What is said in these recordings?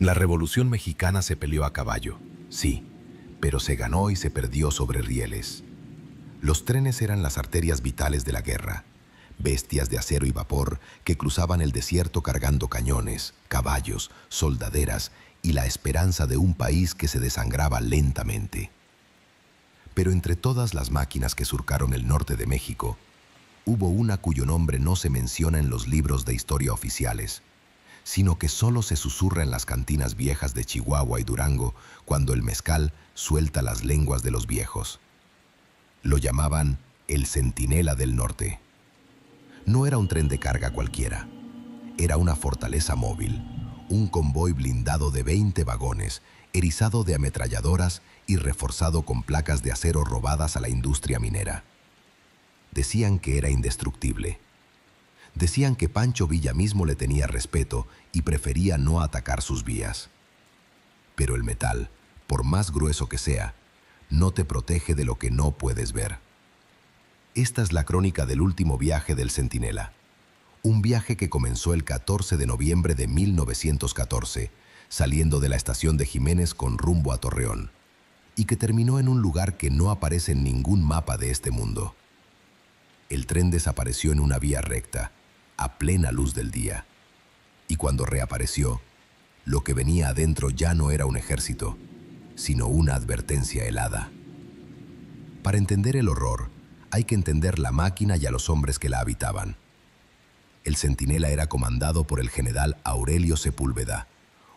La Revolución Mexicana se peleó a caballo, sí, pero se ganó y se perdió sobre rieles. Los trenes eran las arterias vitales de la guerra, bestias de acero y vapor que cruzaban el desierto cargando cañones, caballos, soldaderas y la esperanza de un país que se desangraba lentamente. Pero entre todas las máquinas que surcaron el norte de México, hubo una cuyo nombre no se menciona en los libros de historia oficiales, sino que solo se susurra en las cantinas viejas de Chihuahua y Durango cuando el mezcal suelta las lenguas de los viejos. Lo llamaban el Centinela del Norte. No era un tren de carga cualquiera. Era una fortaleza móvil, un convoy blindado de 20 vagones, erizado de ametralladoras y reforzado con placas de acero robadas a la industria minera. Decían que era indestructible. Decían que Pancho Villa mismo le tenía respeto y prefería no atacar sus vías. Pero el metal, por más grueso que sea, no te protege de lo que no puedes ver. Esta es la crónica del último viaje del Centinela. Un viaje que comenzó el 14 de noviembre de 1914, saliendo de la estación de Jiménez con rumbo a Torreón, y que terminó en un lugar que no aparece en ningún mapa de este mundo. El tren desapareció en una vía recta, a plena luz del día. Y cuando reapareció, lo que venía adentro ya no era un ejército, sino una advertencia helada. Para entender el horror, hay que entender la máquina y a los hombres que la habitaban. El Centinela era comandado por el general Aurelio Sepúlveda,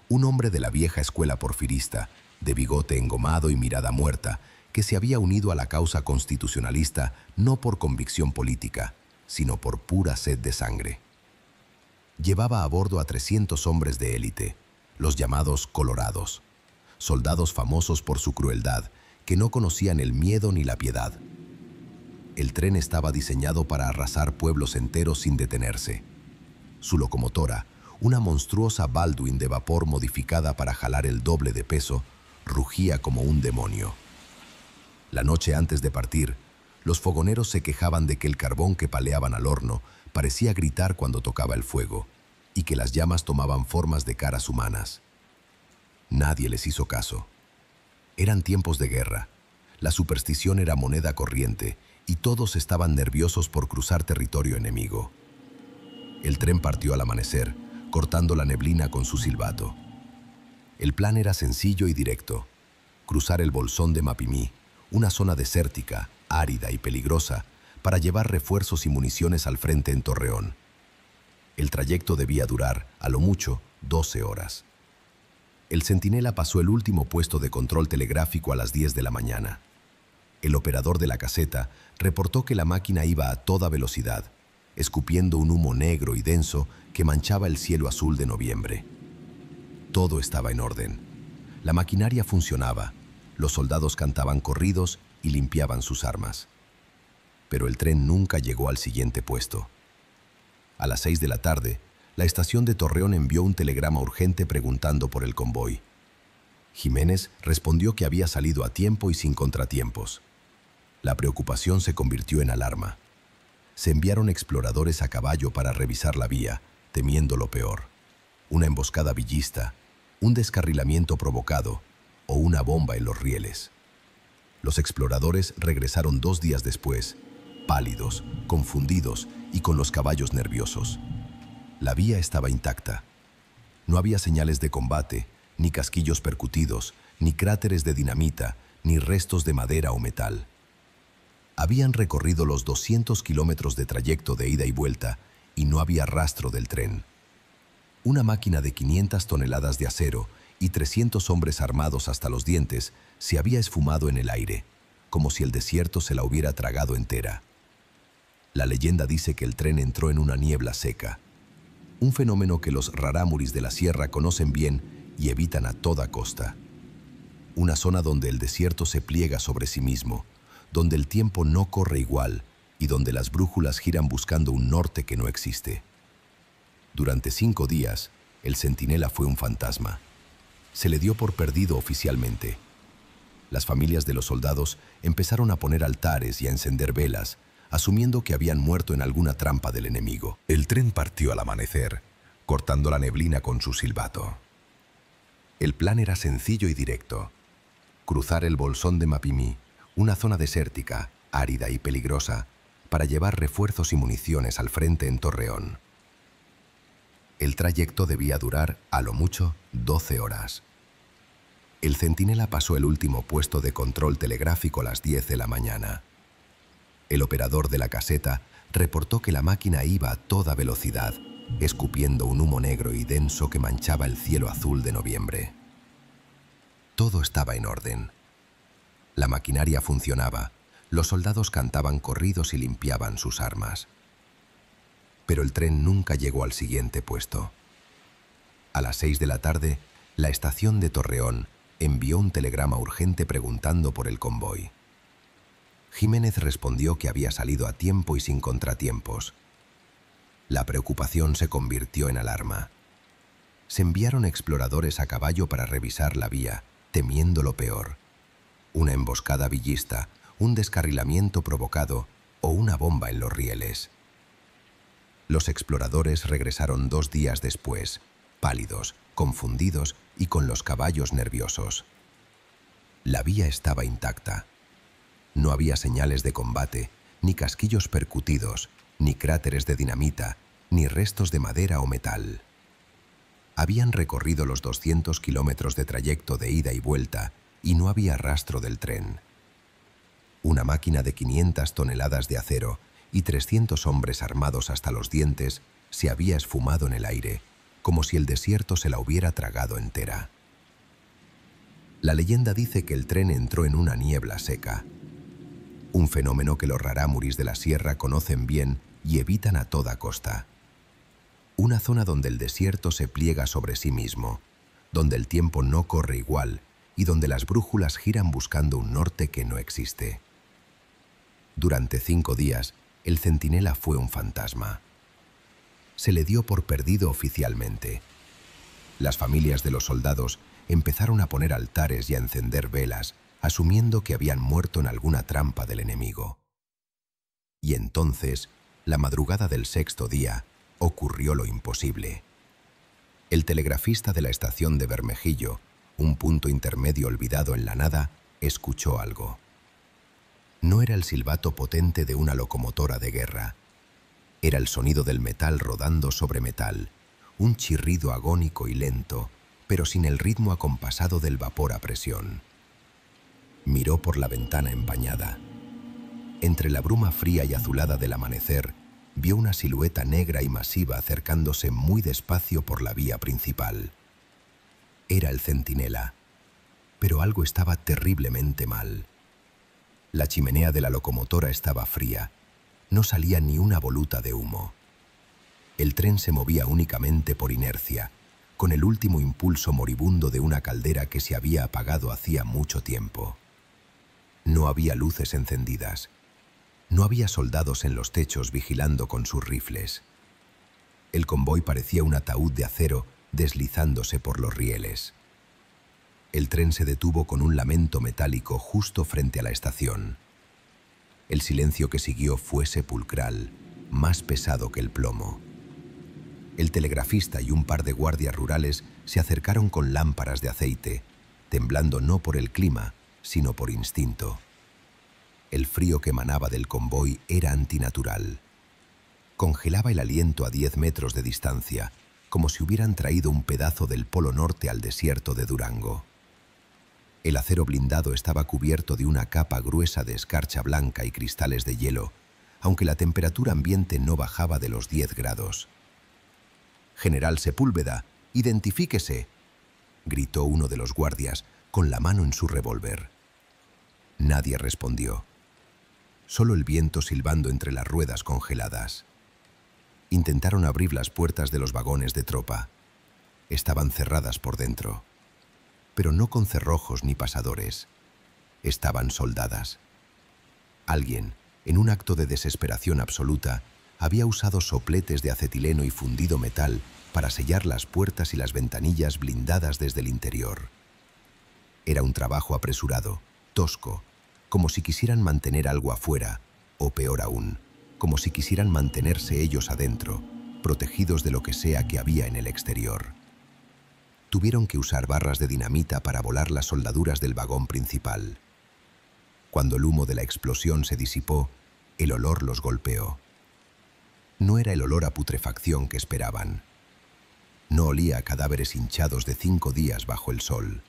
un hombre de la vieja escuela porfirista, de bigote engomado y mirada muerta, que se había unido a la causa constitucionalista no por convicción política, sino por pura sed de sangre. Llevaba a bordo a 300 hombres de élite, los llamados colorados, soldados famosos por su crueldad, que no conocían el miedo ni la piedad. El tren estaba diseñado para arrasar pueblos enteros sin detenerse. Su locomotora, una monstruosa Baldwin de vapor modificada para jalar el doble de peso, rugía como un demonio. La noche antes de partir, los fogoneros se quejaban de que el carbón que paleaban al horno parecía gritar cuando tocaba el fuego y que las llamas tomaban formas de caras humanas. Nadie les hizo caso. Eran tiempos de guerra. La superstición era moneda corriente y todos estaban nerviosos por cruzar territorio enemigo. El tren partió al amanecer, cortando la neblina con su silbato. El plan era sencillo y directo: cruzar el bolsón de Mapimí, una zona desértica, árida y peligrosa, para llevar refuerzos y municiones al frente en Torreón. El trayecto debía durar, a lo mucho, 12 horas. El Centinela pasó el último puesto de control telegráfico a las 10 de la mañana. El operador de la caseta reportó que la máquina iba a toda velocidad, escupiendo un humo negro y denso que manchaba el cielo azul de noviembre. Todo estaba en orden. La maquinaria funcionaba, los soldados cantaban corridos y limpiaban sus armas. Pero el tren nunca llegó al siguiente puesto. A las 6 de la tarde, la estación de Torreón envió un telegrama urgente preguntando por el convoy. Jiménez respondió que había salido a tiempo y sin contratiempos. La preocupación se convirtió en alarma. Se enviaron exploradores a caballo para revisar la vía, temiendo lo peor: una emboscada villista, un descarrilamiento provocado o una bomba en los rieles. Los exploradores regresaron 2 días después, pálidos, confundidos y con los caballos nerviosos. La vía estaba intacta. No había señales de combate, ni casquillos percutidos, ni cráteres de dinamita, ni restos de madera o metal. Habían recorrido los 200 kilómetros de trayecto de ida y vuelta y no había rastro del tren. Una máquina de 500 toneladas de acero y 300 hombres armados hasta los dientes se había esfumado en el aire, como si el desierto se la hubiera tragado entera. La leyenda dice que el tren entró en una niebla seca, un fenómeno que los rarámuris de la sierra conocen bien y evitan a toda costa. Una zona donde el desierto se pliega sobre sí mismo, donde el tiempo no corre igual y donde las brújulas giran buscando un norte que no existe. Durante 5 días, el Centinela fue un fantasma. Se le dio por perdido oficialmente. Las familias de los soldados empezaron a poner altares y a encender velas, asumiendo que habían muerto en alguna trampa del enemigo. El tren partió al amanecer, cortando la neblina con su silbato. El plan era sencillo y directo: cruzar el bolsón de Mapimí, una zona desértica, árida y peligrosa, para llevar refuerzos y municiones al frente en Torreón. El trayecto debía durar, a lo mucho, 12 horas. El centinela pasó el último puesto de control telegráfico a las 10 de la mañana. El operador de la caseta reportó que la máquina iba a toda velocidad, escupiendo un humo negro y denso que manchaba el cielo azul de noviembre. Todo estaba en orden. La maquinaria funcionaba, los soldados cantaban corridos y limpiaban sus armas. Pero el tren nunca llegó al siguiente puesto. A las 6 de la tarde, la estación de Torreón envió un telegrama urgente preguntando por el convoy. Jiménez respondió que había salido a tiempo y sin contratiempos. La preocupación se convirtió en alarma. Se enviaron exploradores a caballo para revisar la vía, temiendo lo peor: una emboscada villista, un descarrilamiento provocado o una bomba en los rieles. Los exploradores regresaron 2 días después, pálidos, confundidos y con los caballos nerviosos. La vía estaba intacta. No había señales de combate, ni casquillos percutidos, ni cráteres de dinamita, ni restos de madera o metal. Habían recorrido los 200 kilómetros de trayecto de ida y vuelta y no había rastro del tren. Una máquina de 500 toneladas de acero y 300 hombres armados hasta los dientes se había esfumado en el aire, como si el desierto se la hubiera tragado entera. La leyenda dice que el tren entró en una niebla seca, un fenómeno que los rarámuris de la sierra conocen bien y evitan a toda costa. Una zona donde el desierto se pliega sobre sí mismo, donde el tiempo no corre igual y donde las brújulas giran buscando un norte que no existe. Durante 5 días, el centinela fue un fantasma. Se le dio por perdido oficialmente. Las familias de los soldados empezaron a poner altares y a encender velas, asumiendo que habían muerto en alguna trampa del enemigo. Y entonces, la madrugada del 6.º día, ocurrió lo imposible. El telegrafista de la estación de Bermejillo, un punto intermedio olvidado en la nada, escuchó algo. No era el silbato potente de una locomotora de guerra. Era el sonido del metal rodando sobre metal, un chirrido agónico y lento, pero sin el ritmo acompasado del vapor a presión. Miró por la ventana empañada. Entre la bruma fría y azulada del amanecer, vio una silueta negra y masiva acercándose muy despacio por la vía principal. Era el centinela, pero algo estaba terriblemente mal. La chimenea de la locomotora estaba fría, no salía ni una voluta de humo. El tren se movía únicamente por inercia, con el último impulso moribundo de una caldera que se había apagado hacía mucho tiempo. No había luces encendidas. No había soldados en los techos vigilando con sus rifles. El convoy parecía un ataúd de acero deslizándose por los rieles. El tren se detuvo con un lamento metálico justo frente a la estación. El silencio que siguió fue sepulcral, más pesado que el plomo. El telegrafista y un par de guardias rurales se acercaron con lámparas de aceite, temblando no por el clima, sino por instinto. El frío que emanaba del convoy era antinatural. Congelaba el aliento a 10 metros de distancia, como si hubieran traído un pedazo del Polo Norte al desierto de Durango. El acero blindado estaba cubierto de una capa gruesa de escarcha blanca y cristales de hielo, aunque la temperatura ambiente no bajaba de los 10 grados. «General Sepúlveda, identifíquese», gritó uno de los guardias con la mano en su revólver. Nadie respondió. Solo el viento silbando entre las ruedas congeladas. Intentaron abrir las puertas de los vagones de tropa. Estaban cerradas por dentro, pero no con cerrojos ni pasadores. Estaban soldadas. Alguien, en un acto de desesperación absoluta, había usado sopletes de acetileno y fundido metal para sellar las puertas y las ventanillas blindadas desde el interior. Era un trabajo apresurado, tosco, como si quisieran mantener algo afuera, o peor aún, como si quisieran mantenerse ellos adentro, protegidos de lo que sea que había en el exterior. Tuvieron que usar barras de dinamita para volar las soldaduras del vagón principal. Cuando el humo de la explosión se disipó, el olor los golpeó. No era el olor a putrefacción que esperaban. No olía a cadáveres hinchados de 5 días bajo el sol.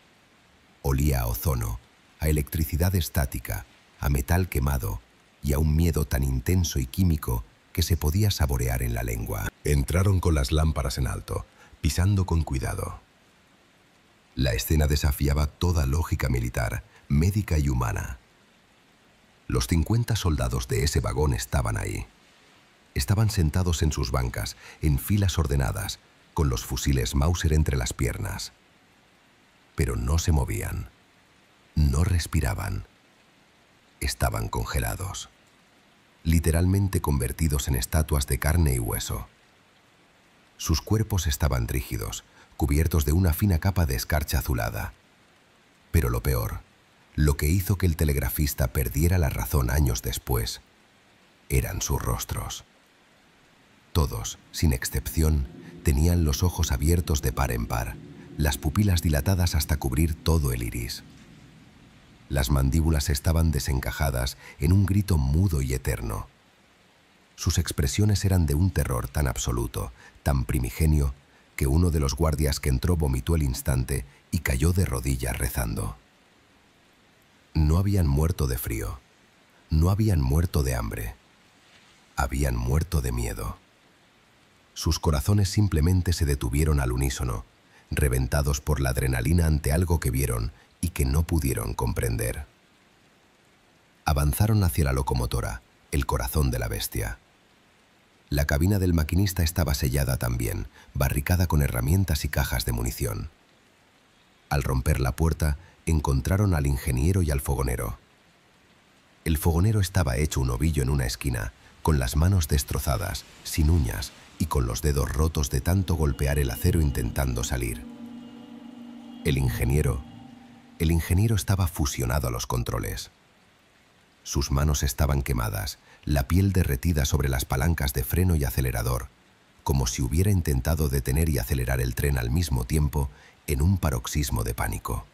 Olía a ozono, a electricidad estática, a metal quemado y a un miedo tan intenso y químico que se podía saborear en la lengua. Entraron con las lámparas en alto, pisando con cuidado. La escena desafiaba toda lógica militar, médica y humana. Los 50 soldados de ese vagón estaban ahí. Estaban sentados en sus bancas, en filas ordenadas, con los fusiles Mauser entre las piernas. Pero no se movían, no respiraban. Estaban congelados, literalmente convertidos en estatuas de carne y hueso. Sus cuerpos estaban rígidos, cubiertos de una fina capa de escarcha azulada. Pero lo peor, lo que hizo que el telegrafista perdiera la razón años después, eran sus rostros. Todos, sin excepción, tenían los ojos abiertos de par en par, las pupilas dilatadas hasta cubrir todo el iris. Las mandíbulas estaban desencajadas en un grito mudo y eterno. Sus expresiones eran de un terror tan absoluto, tan primigenio, que uno de los guardias que entró vomitó el instante y cayó de rodillas rezando. No habían muerto de frío, no habían muerto de hambre, habían muerto de miedo. Sus corazones simplemente se detuvieron al unísono, reventados por la adrenalina ante algo que vieron y que no pudieron comprender. Avanzaron hacia la locomotora, el corazón de la bestia. La cabina del maquinista estaba sellada también, barricada con herramientas y cajas de munición. Al romper la puerta, encontraron al ingeniero y al fogonero. El fogonero estaba hecho un ovillo en una esquina, con las manos destrozadas, sin uñas y con los dedos rotos de tanto golpear el acero intentando salir. El ingeniero estaba fusionado a los controles. Sus manos estaban quemadas, la piel derretida sobre las palancas de freno y acelerador, como si hubiera intentado detener y acelerar el tren al mismo tiempo en un paroxismo de pánico.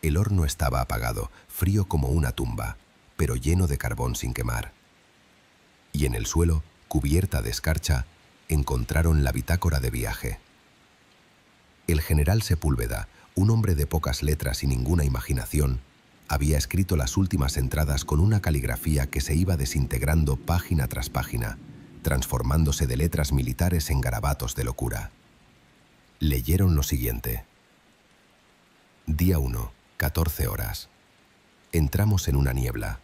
El horno estaba apagado, frío como una tumba, pero lleno de carbón sin quemar. Y en el suelo, cubierta de escarcha, encontraron la bitácora de viaje. El general Sepúlveda, un hombre de pocas letras y ninguna imaginación, había escrito las últimas entradas con una caligrafía que se iba desintegrando página tras página, transformándose de letras militares en garabatos de locura. Leyeron lo siguiente. Día 1, 14 horas. Entramos en una niebla.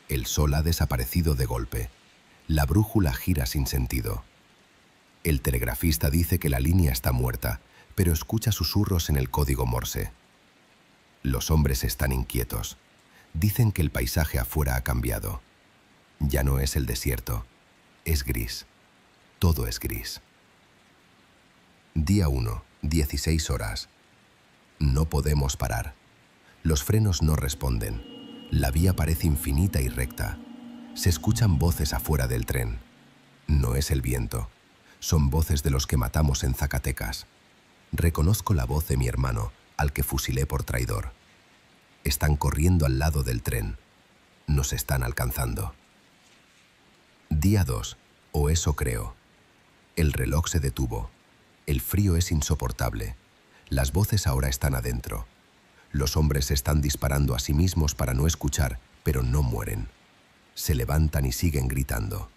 El sol ha desaparecido de golpe. La brújula gira sin sentido. El telegrafista dice que la línea está muerta, pero escucha susurros en el código Morse. Los hombres están inquietos. Dicen que el paisaje afuera ha cambiado. Ya no es el desierto, es gris. Todo es gris. Día 1, 16 horas. No podemos parar. Los frenos no responden. La vía parece infinita y recta. Se escuchan voces afuera del tren. No es el viento. Son voces de los que matamos en Zacatecas. Reconozco la voz de mi hermano, al que fusilé por traidor. Están corriendo al lado del tren. Nos están alcanzando. Día 2, o eso creo. El reloj se detuvo. El frío es insoportable. Las voces ahora están adentro. Los hombres están disparando a sí mismos para no escuchar, pero no mueren. Se levantan y siguen gritando.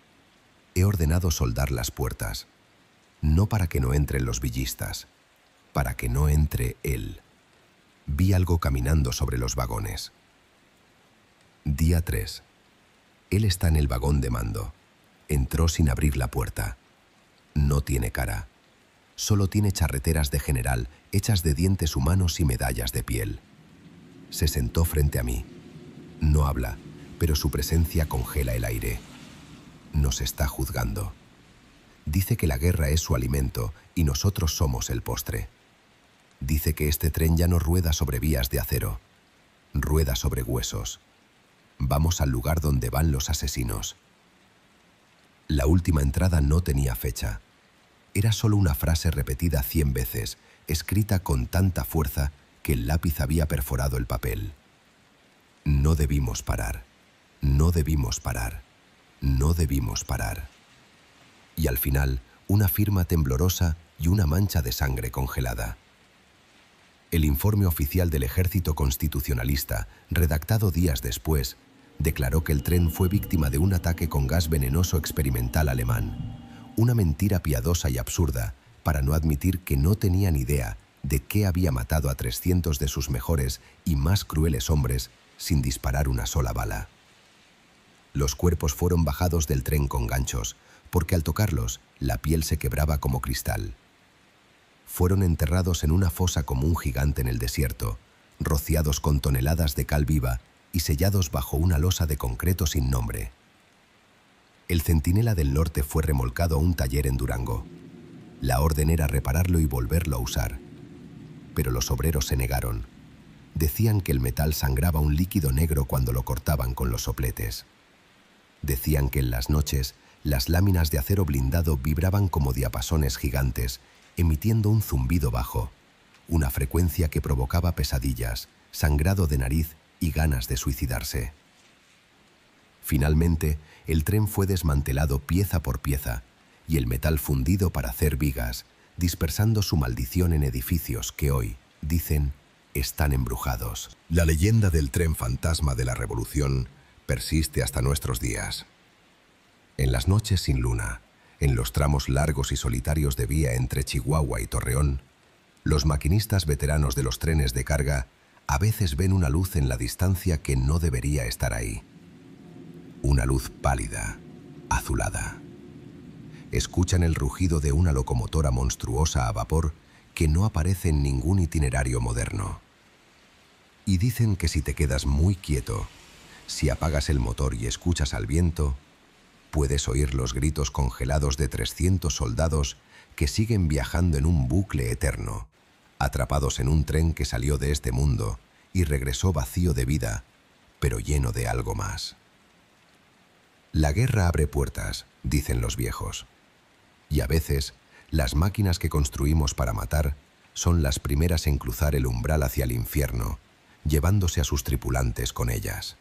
He ordenado soldar las puertas. No para que no entren los villistas, para que no entre él. Vi algo caminando sobre los vagones. Día 3. Él está en el vagón de mando. Entró sin abrir la puerta. No tiene cara. Solo tiene charreteras de general hechas de dientes humanos y medallas de piel. Se sentó frente a mí. No habla, pero su presencia congela el aire. Nos está juzgando. Dice que la guerra es su alimento y nosotros somos el postre. Dice que este tren ya no rueda sobre vías de acero, rueda sobre huesos. Vamos al lugar donde van los asesinos. La última entrada no tenía fecha. Era solo una frase repetida 100 veces, escrita con tanta fuerza que el lápiz había perforado el papel. No debimos parar, no debimos parar, no debimos parar. Y al final, una firma temblorosa y una mancha de sangre congelada. El informe oficial del Ejército Constitucionalista, redactado días después, declaró que el tren fue víctima de un ataque con gas venenoso experimental alemán, una mentira piadosa y absurda para no admitir que no tenían idea de qué había matado a 300 de sus mejores y más crueles hombres sin disparar una sola bala. Los cuerpos fueron bajados del tren con ganchos, porque al tocarlos, la piel se quebraba como cristal. Fueron enterrados en una fosa común gigante en el desierto, rociados con toneladas de cal viva y sellados bajo una losa de concreto sin nombre. El Centinela del Norte fue remolcado a un taller en Durango. La orden era repararlo y volverlo a usar. Pero los obreros se negaron. Decían que el metal sangraba un líquido negro cuando lo cortaban con los sopletes. Decían que en las noches las láminas de acero blindado vibraban como diapasones gigantes, emitiendo un zumbido bajo, una frecuencia que provocaba pesadillas, sangrado de nariz y ganas de suicidarse. Finalmente, el tren fue desmantelado pieza por pieza y el metal fundido para hacer vigas, dispersando su maldición en edificios que hoy, dicen, están embrujados. La leyenda del tren fantasma de la Revolución persiste hasta nuestros días. En las noches sin luna, en los tramos largos y solitarios de vía entre Chihuahua y Torreón, los maquinistas veteranos de los trenes de carga a veces ven una luz en la distancia que no debería estar ahí. Una luz pálida, azulada. Escuchan el rugido de una locomotora monstruosa a vapor que no aparece en ningún itinerario moderno. Y dicen que si te quedas muy quieto, si apagas el motor y escuchas al viento, puedes oír los gritos congelados de 300 soldados que siguen viajando en un bucle eterno, atrapados en un tren que salió de este mundo y regresó vacío de vida, pero lleno de algo más. La guerra abre puertas, dicen los viejos. Y a veces, las máquinas que construimos para matar son las primeras en cruzar el umbral hacia el infierno, llevándose a sus tripulantes con ellas.